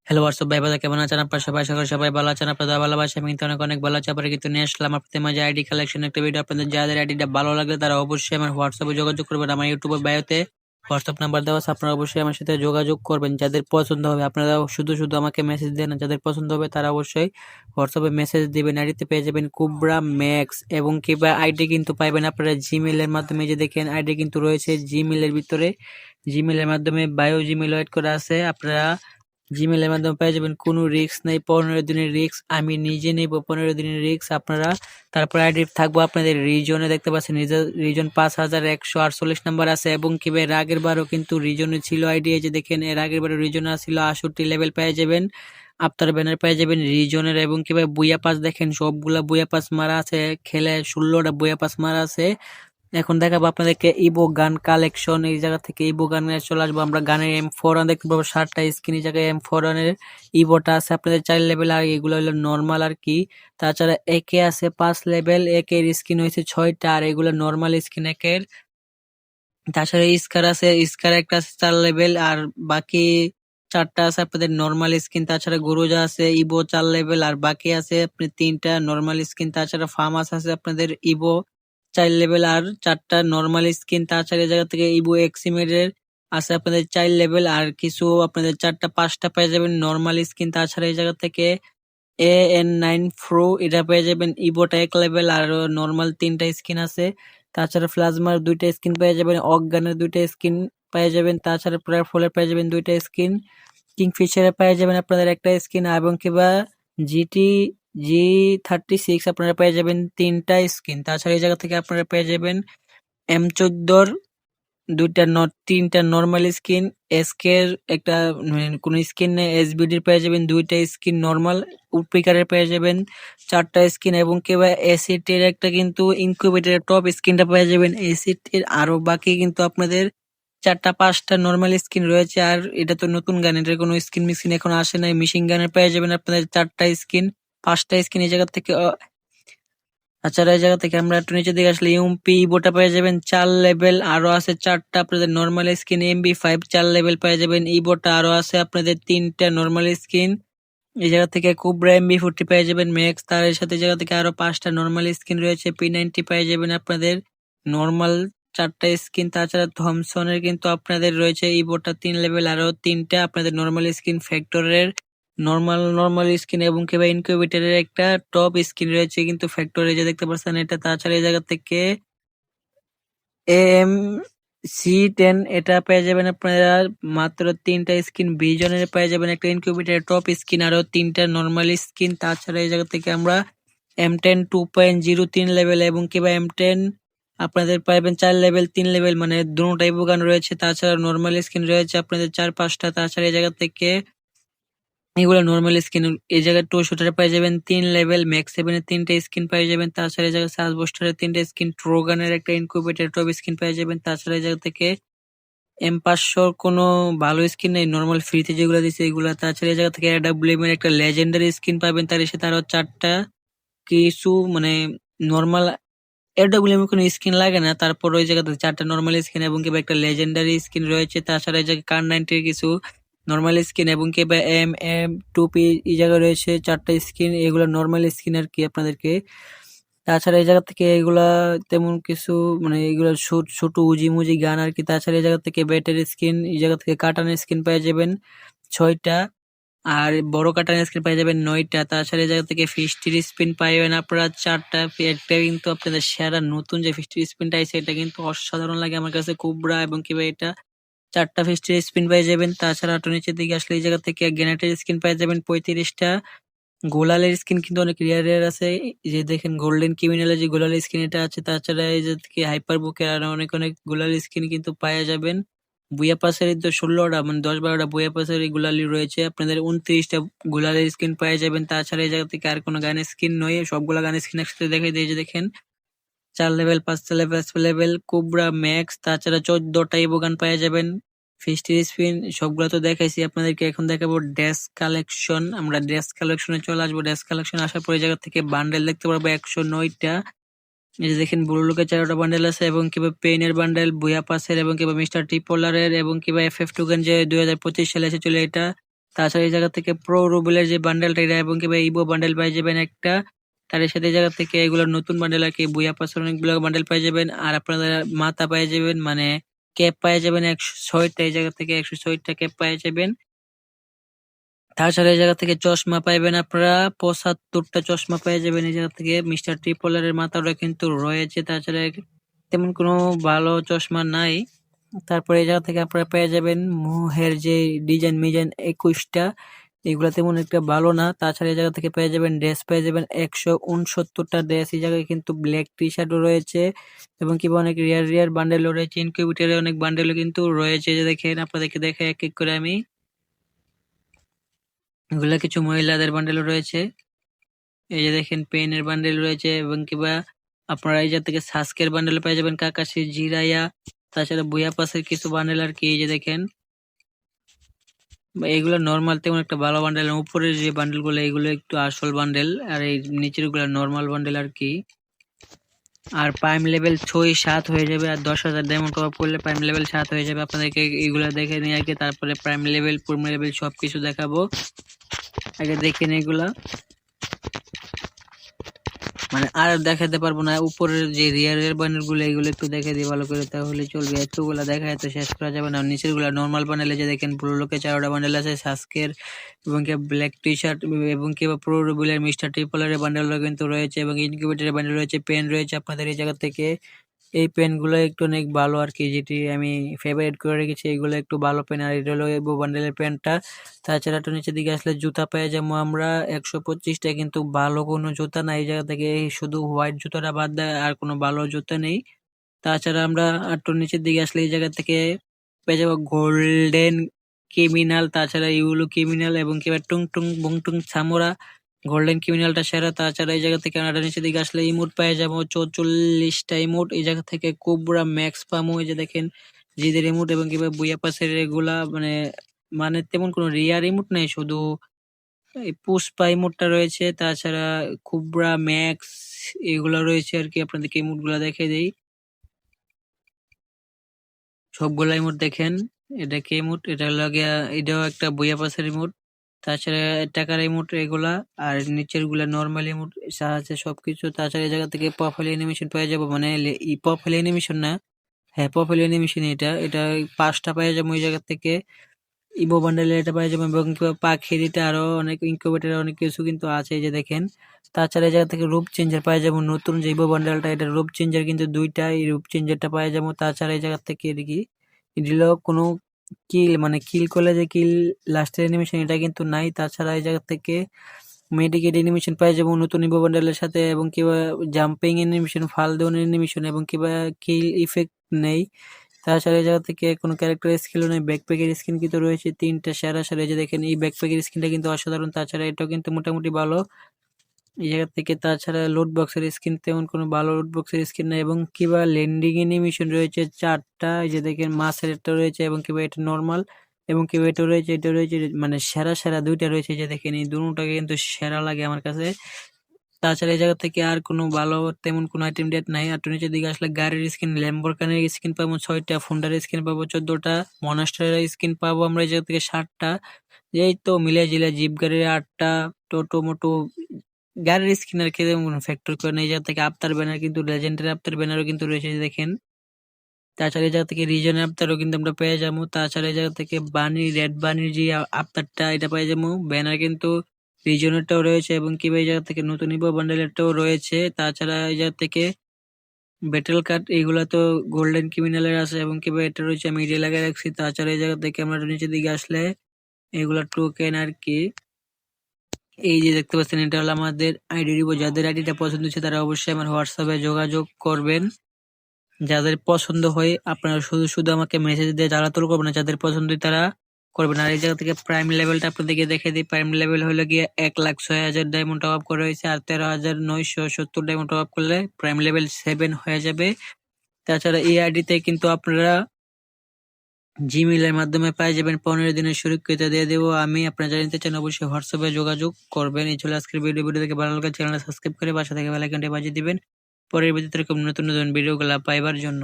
Hello WhatsApp ভাই brother, কেমন আছেন আপনারা সবাই? আশা করি সবাই ভালো আছেন। আপনাদের ভালোবাসা আমি কিন্তু অনেক অনেক ভালো আছি। আবার কিন্তু নিয়ে আসলাম আপনাদের মাঝে আইডি কালেকশন একটা ভিডিও। আপনাদের যাদের আইডিটা ভালো লাগবে তারা অবশ্যই আমার হোয়াটসঅ্যাপে যোগাযোগ করবেন। আমার ইউটিউবের বায়োতে হোয়াটসঅ্যাপ নাম্বার দেওয়া আছে, আপনারা অবশ্যই আমার সাথে যোগাযোগ করবেন। যাদের পছন্দ হবে আপনারা শুধু শুধু আমাকে মেসেজ দেন, যাদের পছন্দ হবে তারা অবশ্যই হোয়াটসঅ্যাপে মেসেজ দিবেন। আইডিতে পেয়ে যাবেন কুবরা ম্যাক্স এবং কিবা আইডি কিন্তু পাইবেন আপনারা জিমেইলের মাধ্যমে। যে দেখেন আইডি কিন্তু রয়েছে জিমেইলের ভিতরে, জিমেইলের মাধ্যমে বায়ো জিমেইল ওয়েট করা আছে। আপনারা জিমেইলের মাধ্যমে পেয়ে যাবেন, কোনো রিস্ক নেই, 15 দিনের রিস্ক আমি নিজে নেব, 15 দিনের রিস্ক আপনারা। তারপর আইডি থাকবো আপনাদের রিজনে, দেখতে পাচ্ছেন রিজন 5148 নাম্বার আছে এবং কি এর আগের বারও কিন্তু রিজনে ছিল আইডি। এই যে দেখেন এর আগের বারও রিজনে ছিল 68 লেভেল পেয়ে যাবেন। আপনার ব্যানার পেয়ে যাবেন রিজনের এবং কি বুয়া পাস দেখেন সবগুলা বুয়া পাস মারা আছে, খেলে 16টা বুয়া পাস মারা আছে। এখন দেখাবো আপনাদেরকে ইবো গান কালেকশন। এই জায়গা থেকে ইবো গানে চলে আসবো আমরা। গানের M4 দেখতে পাবো 7টা স্ক্রিন। এই জায়গায় M4 এর ইবোটা আছে আপনাদের 4 লেভেল, আর এগুলো হলো নর্মাল আর কি। তাছাড়া একে আছে 5 লেভেল, একের স্ক্রিন হয়েছে 6টা, আর এগুলো নর্মাল স্ক্রিন একের। তাছাড়া স্কার আছে, স্কার একটা আছে 4 লেভেল, আর বাকি 4টা আছে আপনাদের নর্মাল স্কিন। তাছাড়া গুরুজা আছে ইবো 4 লেভেল, আর বাকি আছে আপনি 3টা নর্মাল স্কিন। তাছাড়া ফার্মাস আছে আপনাদের ইবো 4 লেভেল আর 4টা নর্মাল স্কিন। তাছাড়া এই জায়গা থেকে ইবো এক্সিমেডের আছে আপনাদের 4 লেভেল, আর কিছু আপনাদের 4টা 5টা পেয়ে যাবেন নর্মাল স্কিন। তাছাড়া এই জায়গা থেকে AN9 প্রো এটা পেয়ে যাবেন ইবোটা 1 লেভেল, আর নর্মাল 3টা স্কিন আছে। তাছাড়া প্লাজমার 2টা স্কিন পেয়ে যাবেন, অজ্ঞানের 2টা স্কিন পেয়ে যাবেন। তাছাড়া প্রায় ফলের পেয়ে যাবেন 2টা স্কিন, কিংফিশারে পেয়ে যাবেন আপনাদের একটা স্কিন, এবং কিবা জিটি G36 আপনারা পেয়ে যাবেন 3টা স্কিন। তাছাড়া এই জায়গা থেকে আপনারা পেয়ে যাবেন M14 3টা নর্মাল স্কিন, এসকের একটা কোন স্কিন নেই, এসবিডির পেয়ে যাবেন 2টা স্কিন নর্মাল, উডপিকারের পেয়ে যাবেন 4টা স্কিন, এবং কিবা এসিটের একটা কিন্তু ইনকিউবেটরের টপ স্কিনটা পেয়ে যাবেন এসিটের। আরো বাকি কিন্তু আপনাদের 4টা 5টা নর্মাল স্কিন রয়েছে। আর এটা তো নতুন গান, এটার কোনো স্কিন মিক্সিন এখন আসে নাই। মেশিন গানের পেয়ে যাবেন আপনাদের 4টা স্কিন, 5টা স্কিন এই জায়গা থেকে। তাছাড়া এই জায়গা থেকে আমরা একটু নিচের দিকে আসলে ইউএমপি ইবোটা পেয়ে যাবেন 4 লেভেল, আরো আছে 4টা আপনাদের নর্মাল স্কিন। MB5 4 লেভেল পেয়ে যাবেন ইবোটা, আরো আছে আপনাদের 3টা নর্মাল স্কিন। এই জায়গা থেকে কুবরা MB40 পেয়ে যাবেন ম্যাক্স, তার সাথে এই জায়গা থেকে আরো 5টা নর্মাল স্কিন রয়েছে। P90 পেয়ে যাবেন আপনাদের নর্মাল 4টা স্কিন। তাছাড়া থমসনের কিন্তু আপনাদের রয়েছে ইবোটা 3 লেভেল, আরো 3টা আপনাদের নর্মাল স্কিন। ফ্যাক্টরের নর্মাল স্কিন এবং কিংবা ইনকিউবেটরের একটা টপ স্কিন রয়েছে কিন্তু ফ্যাক্টরি, যে দেখতে পাচ্ছেন এটা। তাছাড়া এই জায়গা থেকে AM-C10 এটা পেয়ে যাবেন আপনারা মাত্র 3টা স্কিন। ভিজনের পেয়ে যাবেন একটা ইনকিউবেটরের টপ স্কিন, আরো 3টা নর্মাল স্কিন। তাছাড়া এই জায়গা থেকে আমরা M10 2.03 লেভেল এবং কিংবা M10 আপনাদের পাইবেন 4 লেভেল 3 লেভেল, মানে দুটোটাই বোগান রয়েছে। তাছাড়া নর্মাল স্কিন রয়েছে আপনাদের 4-5টা। তাছাড়া এই জায়গা থেকে এগুলো নরমাল স্কিন। এই জায়গায় 2 শুটারে পেয়ে যাবেন 3 লেভেল, ম্যাক্স 7 এর 3টা স্কিন পেয়ে যাবেন। তাছাড়া এই জায়গায় সার্চ বুস্টারের 3টা স্কিন, ট্রোগানের একটা ইনকিউবেটর টপ স্কিন পেয়ে যাবেন। তাছাড়া এই জায়গা থেকে M500 কোনো ভালো স্কিন নেই, নরমাল ফ্রিতে যেগুলো দিছে এগুলা। তাছাড়া এই জায়গা থেকে AWM এর একটা লেজেন্ডারি স্কিন পাবেন, তার সাথে আরো 4টা কিছু মানে নরমাল AWM এর কোনো স্কিন লাগে না। তারপর ওই জায়গাতে 4টা নরমাল স্কিন এবং কিংবা একটা লেজেন্ডারি স্কিন রয়েছে। তাছাড়া এই জায়গায় কার 90 এর কিছু নরমাল স্কিন এবং কিংবা MM2P এই জায়গায় রয়েছে 4টা স্কিন, এগুলো নরমাল স্কিন আর কি আপনাদেরকে। তাছাড়া এই জায়গা থেকে এগুলা তেমন কিছু মানে এগুলো ছোট উজি মুজি গান আর কি। তাছাড়া এই জায়গা থেকে ব্যাটের স্কিন, এই জায়গা থেকে কাটানের স্কিন পেয়ে যাবেন 6টা, আর বড় কাটানের স্কিন পেয়ে যাবেন 9টা। তাছাড়া এই জায়গা থেকে ফিস্টির স্পিন পাইবেন আপনারা 4টা। একটা কিন্তু আপনাদের সেরা নতুন যে ফিস্টির স্পিনটা আছে এটা কিন্তু অসাধারণ লাগে আমার কাছে, কুবরা এবং কিংবা এটা 4টা ফিস্টির স্পিন পেয়ে যাবেন। তাছাড়া একটু নিচের দিকে আসলে এই জায়গা থেকে গ্রেনেডের স্কিন পেয়ে যাবেন 35টা। গোলালের স্কিন কিন্তু অনেক রেয়ার আছে, এই যে দেখেন গোল্ডেন ক্রিমিনালের যে গোলালের স্কিন এটা আছে। তাছাড়া এই যে হাইপার বুকের আর অনেক গোলালের স্কিন কিন্তু পাওয়া যাবেন। বুয়া পাসের তো 16টা মানে 10-12টা বুয়া পাসের গুলালি রয়েছে, আপনাদের 29টা গোলালের স্কিন পাওয়া যাবেন। তাছাড়া এই জায়গা থেকে আর কোনো গানের স্কিন নয়, সবগুলা গানের স্কিন একসাথে দেখাই দিয়ে, যে দেখেন 4 লেভেল 5 লেভেল কোবরা ম্যাক্স। তাছাড়া 14টা ইবোগান পাওয়া যাবেন। ফিস্টির স্পিন সবগুলা তো দেখাইছি আপনাদেরকে, এখন দেখাবো ড্রেস কালেকশন। আমরা ড্রেস কালেকশনে চলে আসবো। ড্রেস কালেকশন আসার পরে জায়গা থেকে বান্ডেল দেখতে পারবো 109টা। এই যে দেখেন ব্লু লোকের 4টা বান্ডেল আছে, এবং কিবা পেইনের বান্ডেল, বুয়া পাসের এবং কিবা মিস্টার টিপোলারের এবং কিবা FF টোকেন যে 2025 সালে এসেছিল এটা। তাছাড়া এই জায়গা থেকে প্রো রুবেলের যে বান্ডেলটা এটা এবং কিংবা ইভো বান্ডেল পেয়ে যাবেন একটা। তার সাথে এই জায়গা থেকে এগুলো নতুন বান্ডেল আর কি বুয়া পাসের অনেকগুলো বান্ডেল পেয়ে যাবেন। আর আপনারা মাথা পেয়ে যাবেন মানে ক্যাপ পেয়ে যাবেন 106টা, এই জায়গা থেকে 106টা ক্যাপ পেয়ে যাবেন। তাছাড়া এই জায়গা থেকে চশমা পাইবেন আপনারা 75টা চশমা পেয়ে যাবেন এই জায়গা থেকে। মিস্টার ট্রিপলারের মাথাটা কিন্তু রয়েছে, তাছাড়া তেমন কোনো ভালো চশমা নাই। তারপরে এই জায়গা থেকে আপনারা পেয়ে যাবেন মুহের যে ডিজাইন মিজাইন 21টা, এগুলা তেমন একটা ভালো না। তাছাড়া এই জায়গা থেকে পেয়ে যাবেন ড্রেস পেয়ে যাবেন 169টা ড্রেস। এই জায়গায় কিন্তু ব্ল্যাক টি শার্টও রয়েছে এবং কি অনেক রিয়ার বান্ডেলও রয়েছে। ইনকিউবেটরে অনেক বান্ডেলও কিন্তু রয়েছে, যে দেখেন আপনাদেরকে দেখে এক এক করে আমি। এগুলা কিছু মহিলাদের বান্ডেলও রয়েছে, এই যে দেখেন পেনের বান্ডেল রয়েছে এবং কিবা আপনারা এই জায়গা থেকে সাস্কের বান্ডেল পেয়ে যাবেন, কাকাশি জিরাইয়া। তাছাড়া বুয়া পাসের কিছু বান্ডেল আর কি, এই যে দেখেন এগুলো নরমাল তেমন একটা ভালো বান্ডেল। উপরের যে বান্ডেল গুলো এগুলো একটু আসল বান্ডেল, আর এই নিচের গুলো নরমাল বান্ডেল আর কি। আর প্রাইম লেভেল 6-7 হয়ে যাবে, আর 10,000 ডায়মন্ড টপ আপ করলে প্রাইম লেভেল 7 হয়ে যাবে। আপনাদেরকে এগুলো দেখে নিয়ে আগে তারপরে প্রাইম লেভেল প্রিম লেভেল সবকিছু দেখাবো। আগে দেখে নিন এগুলা, মানে আর দেখাতে পারবো না। উপরের যে রিয়ারের বান্ডেল গুলো এগুলো একটু দেখে দিই ভালো করে, তাহলে চলবে। এতগুলা দেখা এত শেষ করা যাবে না। নিচের গুলা নরমাল বান্ডেলে যে দেখেন ব্লু লোকে 4টা বান্ডেল আছে সাস্কের এবং কি ব্ল্যাক টি শার্ট এবং কি প্রো রুবেলের মিস্টার ট্রিপলারের বান্ডেলও কিন্তু রয়েছে এবং ইনকিউবেটরের বান্ডেল রয়েছে। পেন রয়েছে আপনাদের এই জায়গা থেকে। এই পেনগুলো একটু অনেক ভালো আর কি, যেটি আমি ফেভারিট করে রেখেছি। এগুলো একটু ভালো পেন, আর এটা হলো এবো বান্ডেলের পেনটা। তাছাড়া একটু নিচের দিকে আসলে জুতা পেয়ে যাবো আমরা 125টা, কিন্তু ভালো কোনো জুতা নাই এই জায়গা থেকে, শুধু হোয়াইট জুতাটা বাদ দেয় আর কোনো ভালো জুতা নেই। তাছাড়া আমরা একটু নিচের দিকে আসলে এই জায়গা থেকে পেয়ে যাবো গোল্ডেন ক্রিমিনাল, তাছাড়া ইউলো ক্রিমিনাল এবং কি টুং টুং বুং টুং সামোরা। গোল্ডেন ক্রিমিনালটা সেরা। তাছাড়া এই জায়গা থেকে আমরা নিচের দিকে আসলে ইমোট পেয়ে যাবো 44টা ইমোট। এই জায়গা থেকে কোবরা ম্যাক্স পামো, এই যে দেখেন জিদের ইমোট এবং কিভাবে বুয়া পাসের এগুলা মানে মানে তেমন কোনো রিয়ার ইমোট নেই, শুধু এই পুষ্পা ইমোটটা রয়েছে। তাছাড়া কোবরা ম্যাক্স এগুলা রয়েছে আর কি। আপনাদেরকে ইমোট গুলা দেখে দেই, সবগুলা ইমোট দেখেন। এটা কি ইমোট, এটা লাগে এটাও একটা বুয়া পাসের ইমোট। তাছাড়া টাকার ইমোট এগুলা, আর নিচের গুলা নরমাল ইমোট আছে সবকিছু। তাছাড়া এই জায়গা থেকে প্রোফাইল অ্যানিমেশন পেয়ে যাবো, মানে প্রোফাইল অ্যানিমেশন না, হ্যাঁ প্রোফাইল অ্যানিমেশন। এটা 5টা পেয়ে যাবো এই জায়গা থেকে। ইভো বান্ডেলে এটা পেয়ে যাবো এবং পাখির এটা আরো অনেক ইনকিউবেটর অনেক কিছু কিন্তু আছে, এই যে দেখেন। তাছাড়া এই জায়গা থেকে রূপ চেঞ্জার পেয়ে যাবো নতুন যে ইভো বান্ডেলটা, এটা রূপ চেঞ্জার কিন্তু 2টা, এই রূপ চেঞ্জারটা পেয়ে যাবো। তাছাড়া এই জায়গা থেকে এদিকে এগুলো কোনো কিল মানে কিল করলে যে কিল লাস্টের অ্যানিমেশন এটা কিন্তু নাই। তাছাড়া এই জায়গা থেকে মেডিকেট অ্যানিমেশন পেয়ে যাবো নতুন ইভো বান্ডেলের সাথে, এবং কিবা জাম্পিং অ্যানিমেশন, ফাল দেওয়ার অ্যানিমেশন এবং কিবা কিল ইফেক্ট নেই। তাছাড়া এই জায়গা থেকে কোনো ক্যারেক্টার স্কিলও নেই। ব্যাকপ্যাকের স্কিন কিন্তু রয়েছে 3টা সেরা সেরা, এই যে দেখেন এই ব্যাকপ্যাকের স্কিনটা কিন্তু অসাধারণ। তাছাড়া এটাও কিন্তু মোটামুটি ভালো এই জায়গা থেকে। তাছাড়া লুট বক্সের স্কিন তেমন কোনো ভালো লুট বক্সের স্কিন নাই, এবং কিবা ল্যান্ডিং অ্যানিমেশন রয়েছে 4টা, এই যে দেখেন মাছের একটা রয়েছে এবং কিবা এটা নরমাল এবং কিবা এটা রয়েছে, এটা রয়েছে মানে সেরা সেরা 2টা রয়েছে, এই যে দেখেন এই দুটোটাকে কিন্তু সেরা লাগে আমার কাছে। তাছাড়া এই জায়গা থেকে আর কোনো ভালো তেমন কোনো আইটেম ডেট নাই। আর একটু নিচের দিকে আসলে গাড়ির স্কিন, ল্যাম্বরগিনির স্কিন পাবো 6টা, হোন্ডার স্কিন পাবো 14টা, মনস্টারের স্কিন পাবো আমরা এই জায়গা থেকে 7টা। এই তো মিলে জিলে জিপ গাড়ির 8টা, টোটো মোটো গাড়ির স্কিন আর কি কোনো ফ্যাক্টর করে না। এই জায়গা থেকে আফতার ব্যানার কিন্তু লেজেন্ডারি আফতার ব্যানারও কিন্তু রয়েছে, এই যে দেখেন। তাছাড়া এই জায়গা থেকে রিজনের আফতারও কিন্তু আমরা পেয়ে যাবো। তাছাড়া এই জায়গা থেকে বানি রেড বানির যে আফতারটা এটা পেয়ে যাবো। ব্যানার কিন্তু রিজনেরটাও রয়েছে এবং কি এই জায়গা থেকে নতুন ইভো বান্ডেলেরটাও রয়েছে। তাছাড়া এই জায়গা থেকে ব্যাটেল কার্ড এগুলা তো গোল্ডেন ক্রিমিনালের আছে এবং কি এটা রয়েছে, আমি এরিয়া লাগাই রাখছি। তাছাড়া এই জায়গা থেকে আমরা নিচের দিকে আসলে এগুলা টোকেন আর কি, এই যে দেখতে পাচ্ছেন এটা হলো আমাদের আইডি রিভো। যাদের আইডিটা পছন্দ হচ্ছে তারা অবশ্যই আমার হোয়াটসঅ্যাপে যোগাযোগ করবেন। যাদের পছন্দ হয় আপনারা শুধু শুধু আমাকে মেসেজ দিয়ে জ্বালাতন করবেন না, যাদের পছন্দ হয় তারা করবেন। আর এই জায়গা থেকে প্রাইম লেভেলটা আপনাদেরকে দেখে দিই। প্রাইম লেভেল হলো গিয়ে 1,06,000 ডায়মন্ড টপ আপ করা হয়েছে, আর 13,970 ডায়মন্ড টপ আপ করলে প্রাইম লেভেল 7 হয়ে যাবে। তাছাড়া এই আইডিতে কিন্তু আপনারা জিমেইলের মাধ্যমে পেয়ে যাবেন 15 দিনের সুরক্ষিত দিয়ে দেবো আমি। আপনারা জানতে চান অবশ্যই হোয়াটসঅ্যাপে যোগাযোগ করবেন। এই ছিল আজকের ভিডিও থেকে ভালো লাগলে চ্যানেলটা সাবস্ক্রাইব করে পাশে থেকে বেল আইকনটি বাজিয়ে দিবেন পরের ভিডিওতে এরকম নতুন নতুন ভিডিওগুলো পাইবার জন্য।